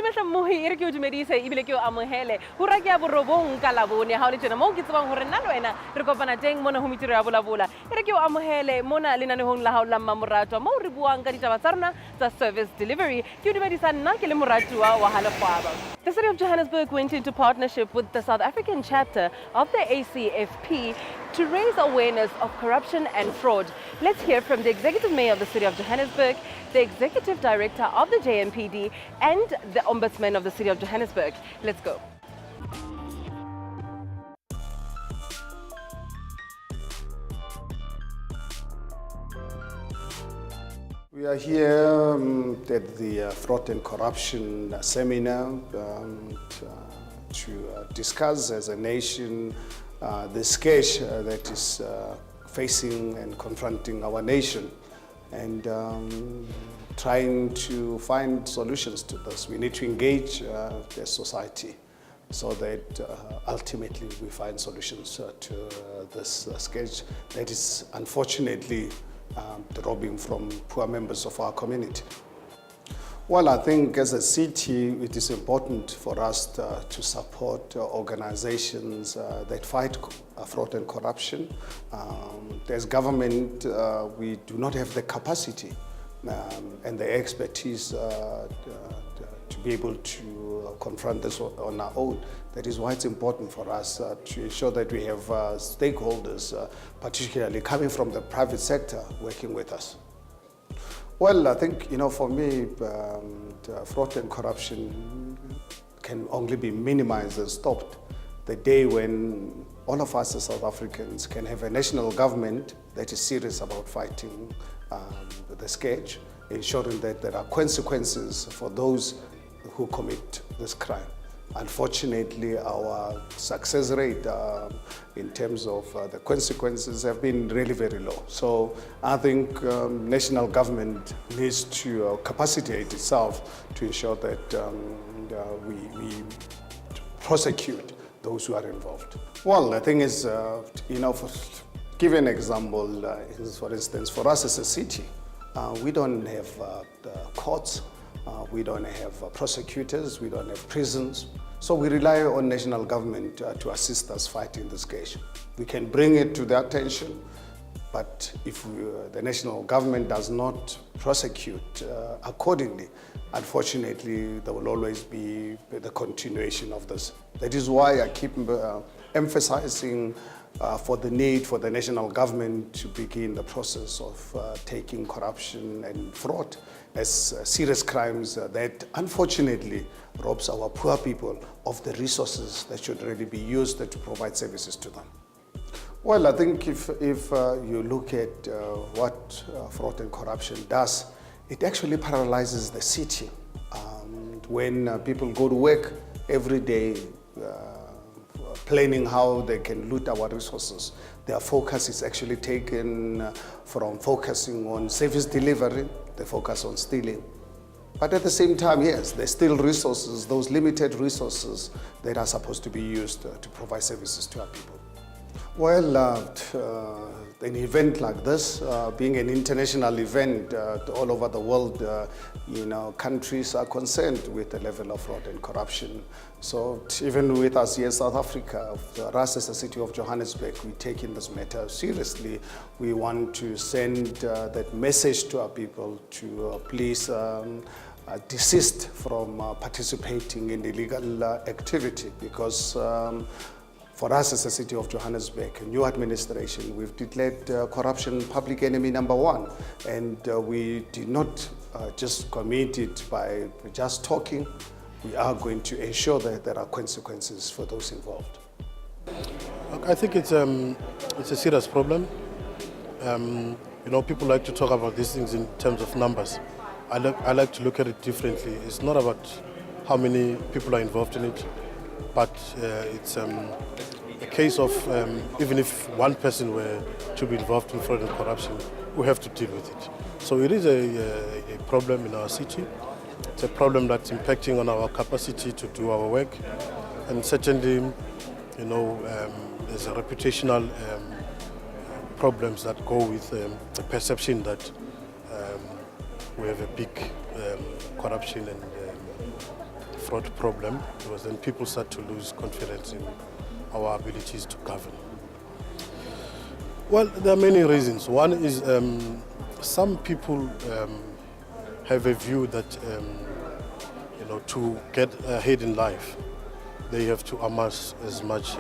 dumela mohi ere ke o dumedise ebile ke o amohele ho ra ke ya borobong ka labone ha o le tjena mo ke tsebang hore nna le wena re kopana teng mona ho Mintriho ya Vulavual ere ke o amohele mona lenanehong la hao la mmamoratwa mo re buang ka ditaba tsa rona tsa service delivery ke o dumedisa nna ke le moratuwa wa Halefwaba. The City of Johannesburg went into partnership with the South African chapter of the ACFP to raise awareness of corruption and fraud. Let's hear from the Executive Mayor of the City of Johannesburg, the Executive Director of the JMPD, and the Ombudsman of the City of Johannesburg. Let's go. We are here at the Fraud and Corruption Seminar to discuss as a nation the scourge that is facing and confronting our nation, and trying to find solutions to this. We need to engage the society so that ultimately we find solutions to this scourge that is unfortunately robbing from poor members of our community. Well, I think as a city, it is important for us to support organizations that fight fraud and corruption. As government, we do not have the capacity and the expertise to be able to confront this on our own. That is why it's important for us to ensure that we have stakeholders, particularly coming from the private sector, working with us. Well, I think, for me, fraud and corruption can only be minimized and stopped the day when all of us as South Africans can have a national government that is serious about fighting the scourge, ensuring that there are consequences for those who commit this crime. Unfortunately, our success rate in terms of the consequences have been really very low. So I think national government needs to capacitate itself to ensure that we prosecute those who are involved. Well, the thing is, give an example, for instance, for us as a city, we don't have courts, we don't have prosecutors, we don't have prisons. So we rely on national government to assist us fighting this case. We can bring it to their attention, but if the national government does not prosecute accordingly, unfortunately, there will always be the continuation of this. That is why I keep emphasizing for the need for the national government to begin the process of taking corruption and fraud as serious crimes that unfortunately robs our poor people of the resources that should really be used to provide services to them. Well, I think if you look at what fraud and corruption does, it actually paralyzes the city. When people go to work every day planning how they can loot our resources, their focus is actually taken from focusing on service delivery, they focus on stealing. But at the same time, yes, there's still resources, those limited resources that are supposed to be used to provide services to our people. Well, an event like this, being an international event all over the world, countries are concerned with the level of fraud and corruption. So even with us here in South Africa, for us as the City of Johannesburg, we take in this matter seriously. We want to send that message to our people to please desist from participating in illegal activity, because for us as a City of Johannesburg, a new administration, we've declared corruption public enemy #1, and we did not just commit it by just talking. We are going to ensure that there are consequences for those involved. I think it's a serious problem. People like to talk about these things in terms of numbers. I like to look at it differently. It's not about how many people are involved in it, but it's a case of even if one person were to be involved in fraud and corruption, we have to deal with it. So it is a problem in our city. It's a problem that's impacting on our capacity to do our work, and certainly, there's a reputational problems that go with the perception that we have a big corruption and fraud problem, because then people start to lose confidence in our abilities to govern. Well, there are many reasons. One is some people have a view that to get ahead in life, they have to amass as much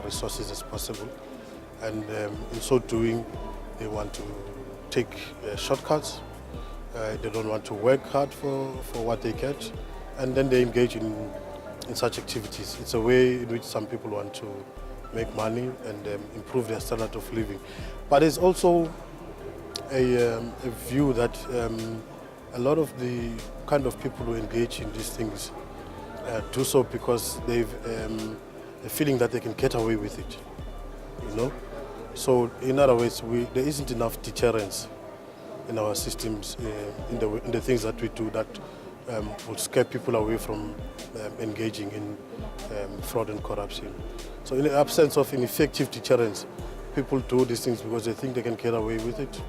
resources as possible, and in so doing, they want to take shortcuts. They don't want to work hard for what they get, and then they engage in such activities. It's a way in which some people want to make money and improve their standard of living. But there's also a view that a lot of the kind of people who engage in these things do so because they've a feeling that they can get away with it, So in other words, there isn't enough deterrence in our systems, in the things that we do that will scare people away from engaging in fraud and corruption. So in the absence of an effective deterrence, people do these things because they think they can get away with it.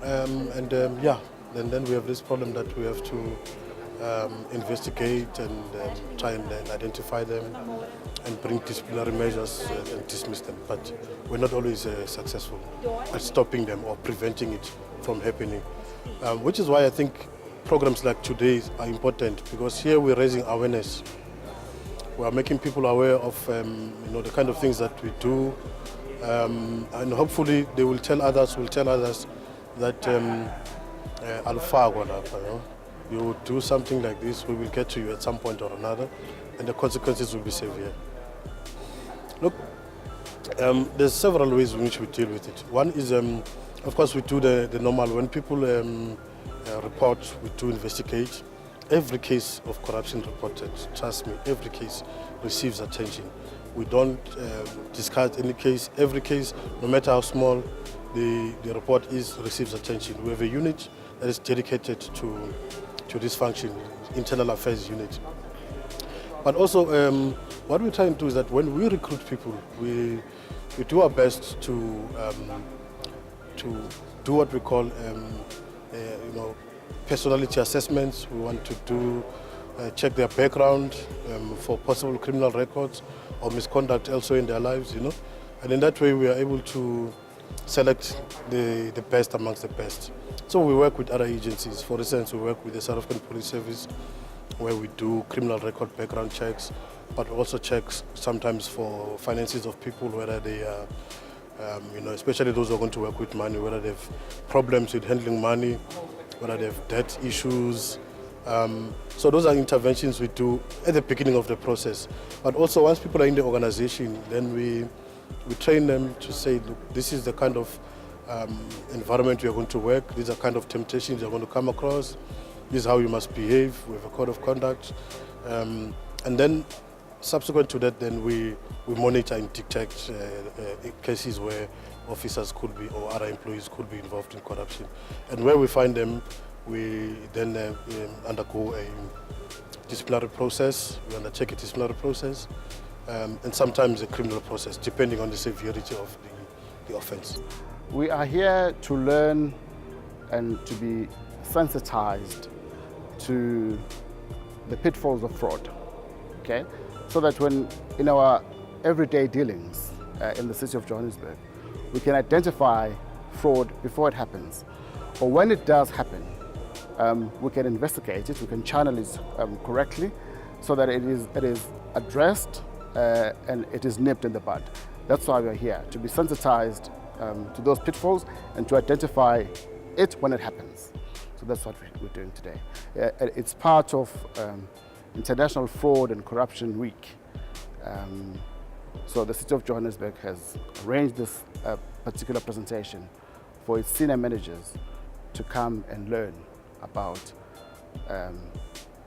And then we have this problem that we have to investigate and try and identify them and bring disciplinary measures and dismiss them. But we're not always successful at stopping them or preventing it from happening, which is why I think programs like today's are important, because here we're raising awareness. We are making people aware of the kind of things that we do, and hopefully they will tell others that you do something like this, we will get to you at some point or another, and the consequences will be severe. Look, there's several ways in which we deal with it. One is, of course, we do the normal. When people report, we do investigate. Every case of corruption reported, trust me, every case receives attention. We don't discard any case. Every case, no matter how small the report is, receives attention. We have a unit that is dedicated to this function, internal affairs unit. But also, what we try and do is that when we recruit people, we do our best to do what we call, personality assessments. We want to check their background for possible criminal records or misconduct also in their lives, And in that way, we are able to select the best amongst the best. So we work with other agencies. For instance, we work with the South African Police Service, where we do criminal record background checks, but also checks sometimes for finances of people, whether they are, especially those who are going to work with money, whether they have problems with handling money, whether they have debt issues. So those are interventions we do at the beginning of the process. But also once people are in the organization, then we train them to say, look, this is the kind of environment you're going to work, these are kind of temptations you're going to come across, this is how you must behave, we have a code of conduct. And then subsequent to that, then we monitor and detect cases where officers could be or other employees could be involved in corruption. And where we find them, we then undergo a disciplinary process, we undertake a disciplinary process, and sometimes a criminal process, depending on the severity of the offense. We are here to learn and to be sensitized to the pitfalls of fraud, okay? So that when in our everyday dealings in the city of Johannesburg, we can identify fraud before it happens, or when it does happen, we can investigate it, we can channel it correctly, so that it is addressed and it is nipped in the bud. That's why we're here, to be sensitized to those pitfalls and to identify it when it happens. So that's what we're doing today. It's part of International Fraud and Corruption Week. So the City of Johannesburg has arranged this particular presentation for its senior managers to come and learn about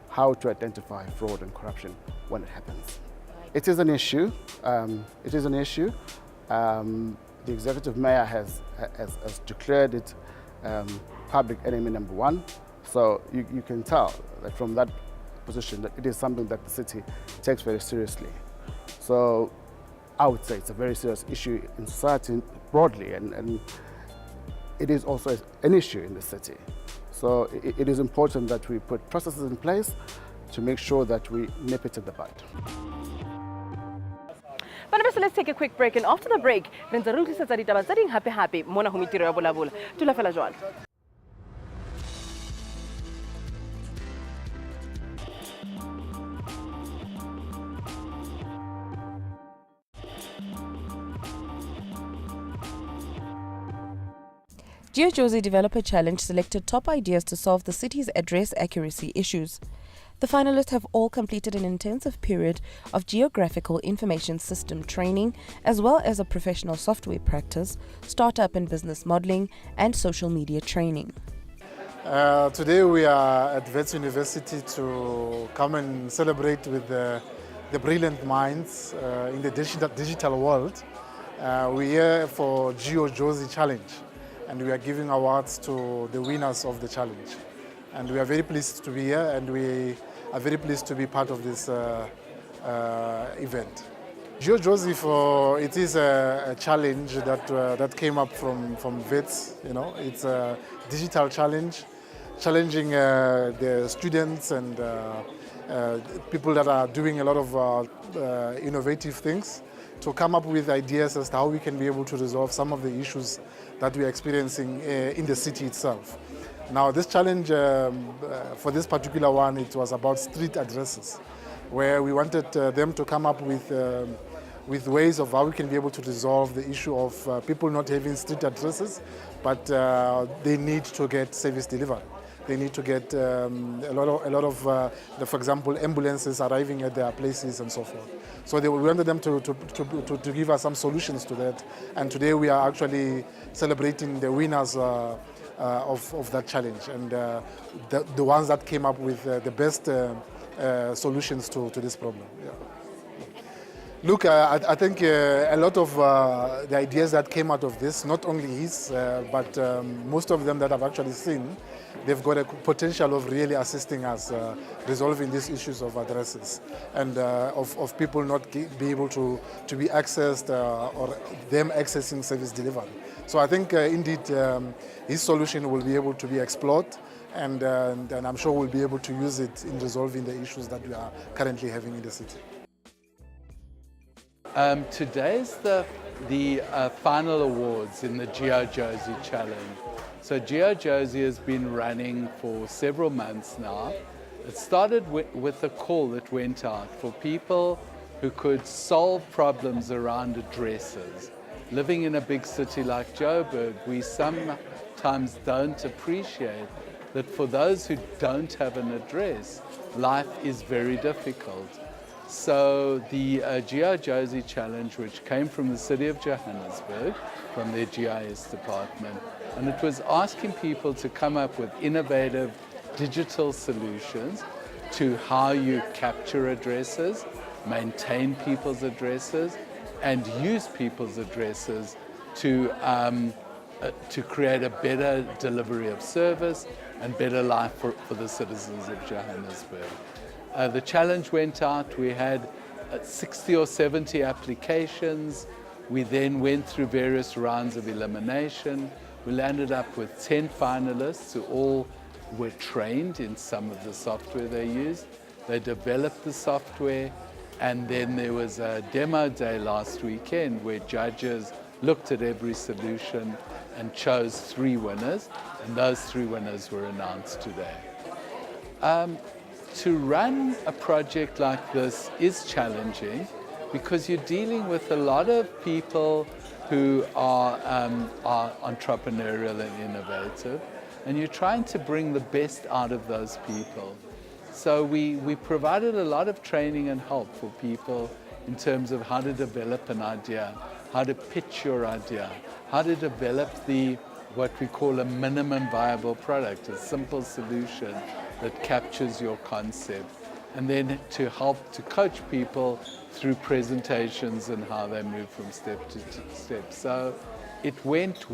how to identify fraud and corruption when it happens. It is an issue. The executive mayor has declared it public enemy number one. So you can tell that from that position that it is something that the city takes very seriously. So I would say it's a very serious issue in society broadly, and it is also an issue in the city. So it is important that we put processes in place to make sure that we nip it in the bud. But let's take a quick break, and after the break, re ntse re utlwisetsa ditaba tse ding hape mona ho Mintriho ya Vulavual. Tula fela jwale. GeoJozi Developer Challenge selected top ideas to solve the city's address accuracy issues. The finalists have all completed an intensive period of geographical information system training, as well as a professional software practice, startup and business modeling, and social media training. Today we are at Wits University to come and celebrate with the brilliant minds in the digital world. We're here for GeoJozi Challenge, and we are giving awards to the winners of the challenge. And we are very pleased to be here, and we are very pleased to be part of this event. GeoJozi, it is a challenge that came up from Wits. You know, it's a digital challenge, challenging the students and people that are doing a lot of innovative things to come up with ideas as to how we can be able to resolve some of the issues that we are experiencing in the city itself. Now, this challenge, for this particular one, it was about street addresses, where we wanted them to come up with ways of how we can be able to resolve the issue of people not having street addresses, but they need to get service delivered. They need to get a lot of for example, ambulances arriving at their places and so forth. So we wanted them to give us some solutions to that. And today we are actually celebrating the winners of that challenge, and the ones that came up with the best solutions to this problem. Yeah. Look, I think a lot of the ideas that came out of this, not only his, but most of them that I've actually seen, they've got a potential of really assisting us resolving these issues of addresses and of people not be able to be accessed or them accessing service delivery. So I think indeed his solution will be able to be explored, and I'm sure we'll be able to use it in resolving the issues that we are currently having in the city. Today's the final awards in the GeoJozi Challenge. So GeoJozi has been running for several months now. It started with a call that went out for people who could solve problems around addresses. Living in a big city like Joburg, we sometimes don't appreciate that for those who don't have an address, life is very difficult. So the GeoJozi Challenge, which came from the City of Johannesburg, from their GIS department, and it was asking people to come up with innovative digital solutions to how you capture addresses, maintain people's addresses, and use people's addresses to create a better delivery of service and better life for the citizens of Johannesburg. The challenge went out, we had 60 or 70 applications. We then went through various rounds of elimination. We landed up with 10 finalists who all were trained in some of the software they used. They developed the software, and then there was a demo day last weekend where judges looked at every solution and chose 3 winners, and those 3 winners were announced today. To run a project like this is challenging because you're dealing with a lot of people who are entrepreneurial and innovative, and you're trying to bring the best out of those people. So we provided a lot of training and help for people in terms of how to develop an idea, how to pitch your idea, how to develop what we call a minimum viable product, a simple solution that captures your concept, and then to help to coach people through presentations and how they move from step to step. So it went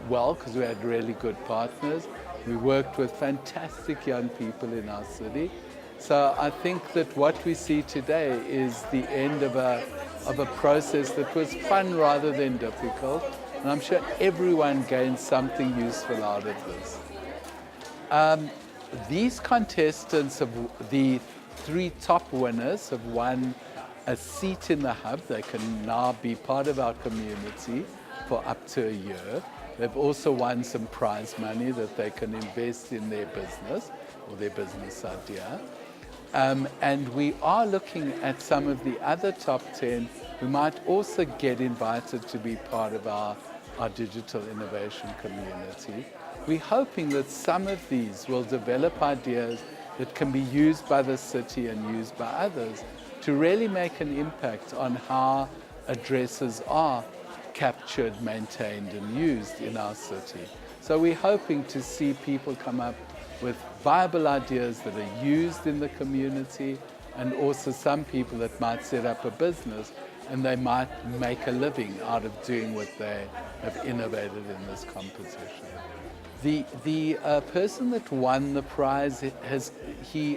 well because we had really good partners. We worked with fantastic young people in our city. So I think that what we see today is the end of a process that was fun rather than difficult, and I'm sure everyone gained something useful out of this. These contestants, the 3 top winners have won a seat in the hub. They can now be part of our community for up to a year. They've also won some prize money that they can invest in their business or their business idea. And we are looking at some of the other top 10 who might also get invited to be part of our digital innovation community. We're hoping that some of these will develop ideas that can be used by the city and used by others to really make an impact on how addresses are captured, maintained and used in our city. So we're hoping to see people come up with viable ideas that are used in the community, and also some people that might set up a business and they might make a living out of doing what they have innovated in this competition. The person that won the prize,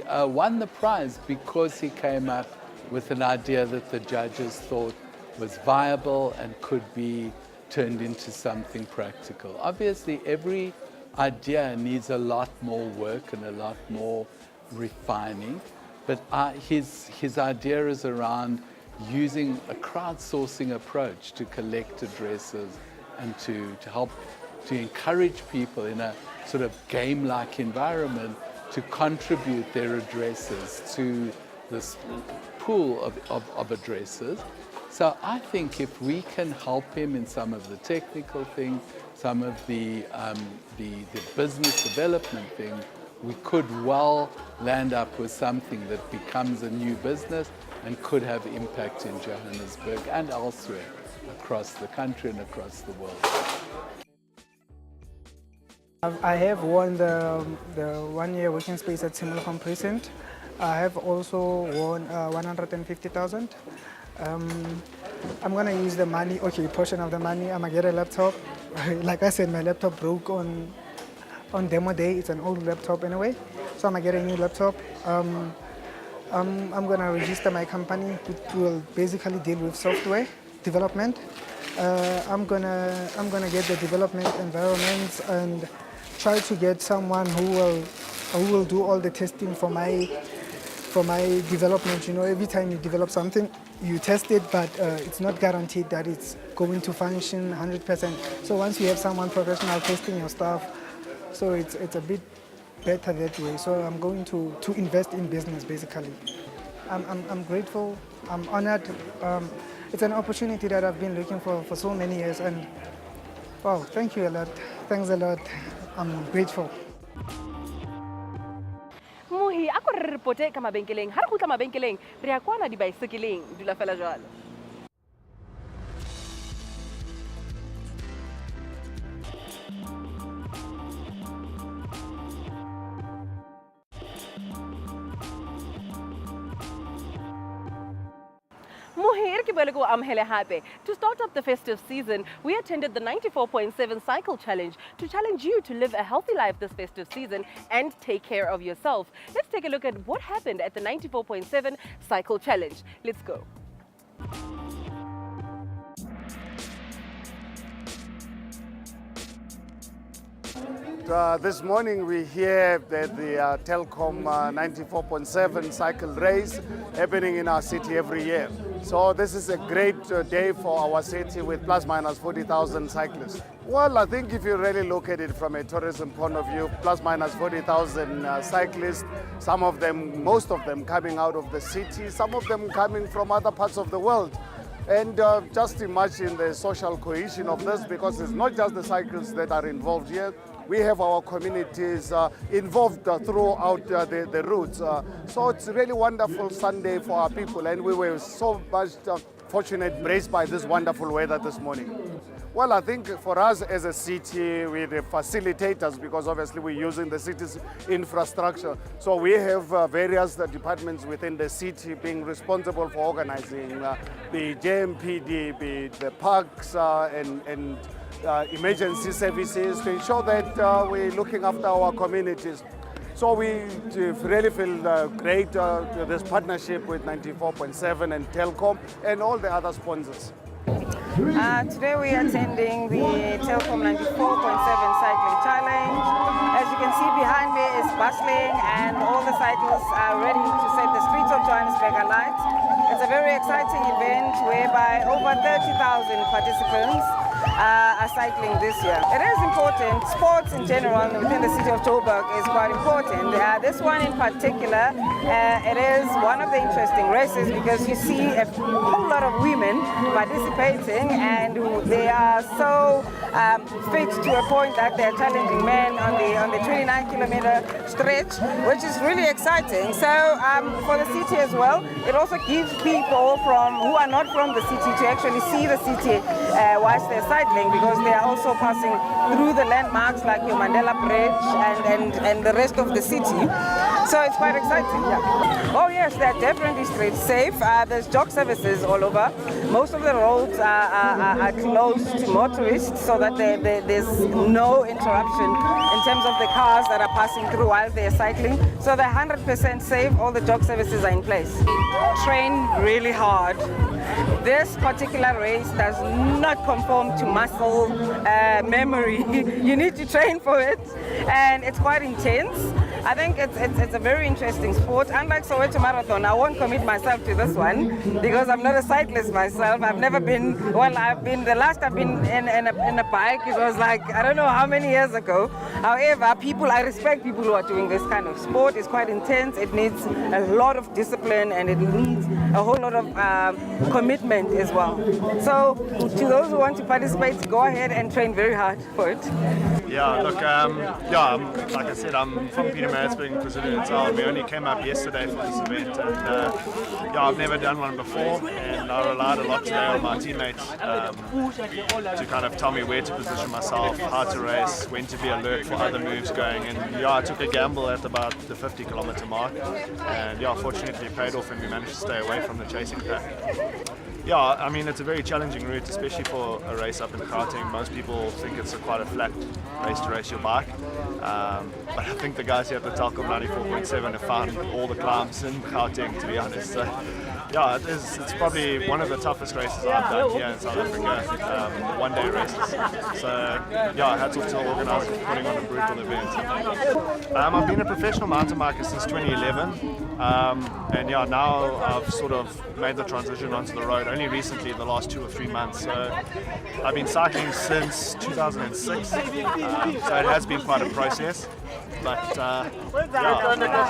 won the prize because he came up with an idea that the judges thought was viable and could be turned into something practical. Obviously, every idea needs a lot more work and a lot more refining, but his idea is around using a crowdsourcing approach to collect addresses and to help to encourage people in a sort of game-like environment to contribute their addresses to this pool of addresses. So I think if we can help him in some of the technical things, some of the business development things, we could well land up with something that becomes a new business and could have impact in Johannesburg and elsewhere across the country and across the world. I have won the 1-year working space at Cllr Precinct. I have also won 150,000. I'm gonna use the money, a portion of the money. I'm gonna get a laptop. Like I said, my laptop broke on demo day. It's an old laptop anyway, so I'm gonna get a new laptop. I'm gonna register my company, which will basically deal with software development. I'm gonna get the development environments and try to get someone who will do all the testing for my development. You know, every time you develop something, you test it, but it's not guaranteed that it's going to function 100%. So once you have someone professional testing your stuff, so it's a bit better that way. So I'm going to invest in business basically. I'm grateful. I'm honored. It's an opportunity that I've been looking for so many years, and wow, thank you a lot. Thanks a lot. I'm grateful. Mohi, ako re repote ka mabenkeleng. Ha re kgutla mabenkeleng, re ya kwana dibaesekeleng, dula fela jwalo. To start up the festive season, we attended the 94.7 Cycle Challenge to challenge you to live a healthy life this festive season and take care of yourself. Let's take a look at what happened at the 94.7 Cycle Challenge. Let's go. This morning we're here at the Telkom 94.7 cycle race happening in our city every year. So this is a great day for our city with plus minus 40,000 cyclists. Well, I think if you really look at it from a tourism point of view, plus minus 40,000 cyclists, some of them, most of them coming out of the city, some of them coming from other parts of the world. And just imagine the social cohesion of this, because it's not just the cyclists that are involved here. We have our communities involved throughout the routes. So it's a really wonderful Sunday for our people, and we were so much fortunate, blessed by this wonderful weather this morning. Well, I think for us as a city, we're the facilitators, because obviously we're using the city's infrastructure. So we have various departments within the city being responsible for organizing the JMPD, the parks and emergency services, to ensure that we're looking after our communities. So we really feel great this partnership with 94.7 and Telkom and all the other sponsors. Today we are attending the Telkom 94.7 Cycling Challenge. As you can see behind me is bustling and all the cyclists are ready to set the streets of Johannesburg alight. It's a very exciting event whereby over 30,000 participants are cycling this year. It is important. Sports in general within the city of Joburg is quite important. This one in particular, it is one of the interesting races because you see a whole lot of women participating and they are so fit to a point that they're challenging men on the 29-kilometer stretch, which is really exciting. So for the city as well, it also gives people who are not from the city to actually see the city whilst they're cycling, because they are also passing through the landmarks like your Mandela Bridge and the rest of the city. So it's quite exciting. Yeah. Oh yes, they're definitely street safe. There's jog services all over. Most of the roads are closed to motorists so that there's no interruption in terms of the cars that are passing through while they're cycling. So they're 100% safe. All the jog services are in place. Train really hard. This particular race does not conform to muscle memory. You need to train for it, and it's quite intense. I think it's a very interesting sport. Unlike Soweto Marathon, I won't commit myself to this one because I'm not a cyclist myself. I've never been, the last I've been in a bike, it was like, I don't know how many years ago. However, I respect people who are doing this kind of sport. It's quite intense. It needs a lot of discipline and it needs a whole lot of commitment as well. So to those who want to participate, go ahead and train very hard for it. Yeah, look, like I said, I'm from Pietermaritzburg in KwaZulu-Natal. We only came up yesterday for this event, and I've never done one before, and I relied a lot today on my teammates to kind of tell me where to position myself, how to race, when to be alert for other moves going, and I took a gamble at about the 50-kilometer mark, and fortunately it paid off, and we managed to stay away from the chasing pack. Yeah, I mean, it's a very challenging route, especially for a race up in Gauteng. Most people think it's quite a flat race to race your bike. But I think the guys here at the Telkom 94.7 have found all the climbs in Gauteng, to be honest. So, yeah, it's probably one of the toughest races I've done here in South Africa, one-day races. So, yeah, hats off to the organisers for putting on a brutal event. I've been a professional mountain biker since 2011. And now I've sort of made the transition onto the road only recently, the last 2 or 3 months. So I've been cycling since 2006, so it has been quite a process. But I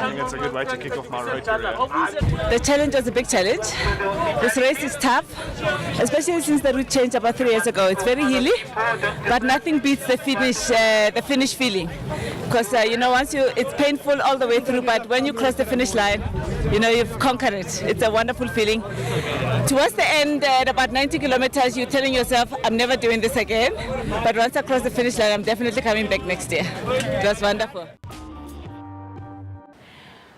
think it's a good way to kick off my road career. The challenge was a big challenge. This race is tough, especially since the route changed about 3 years ago. It's very hilly, but nothing beats the finish feeling. Because it's painful all the way through, but when you cross the finish line, you've conquered it. It's a wonderful feeling. Towards the end, at about 90 kilometers, you're telling yourself, I'm never doing this again. But once I cross the finish line, I'm definitely coming back next year. It was wonderful.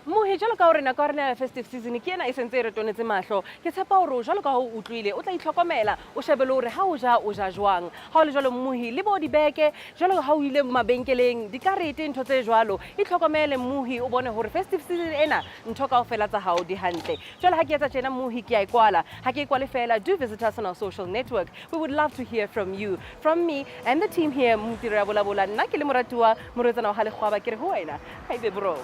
Mohe jalo ka hore na ka rena festive season ke ena e sentse re tonetse mahlo ke tshepa hore jalo ka ho utlwile o tla itlhokomela o shebele hore ha o ja jwang ha o le jalo mohi le bo dibeke jalo ha o ile mabenkeleng dikarete ntho tse jwalo itlhokomele mohi o bone hore festive season ena ntho kaofela tsa hao di hantle jalo ha ke etsa tjena mohi ke a ikwala ha ke ikwale fela do visit us on our social network. We would love to hear from you, from me and the team here. Mintriho nna ke le moratuwa moretsana wa ha le kgwaba ke re ho wena ha ibe bro.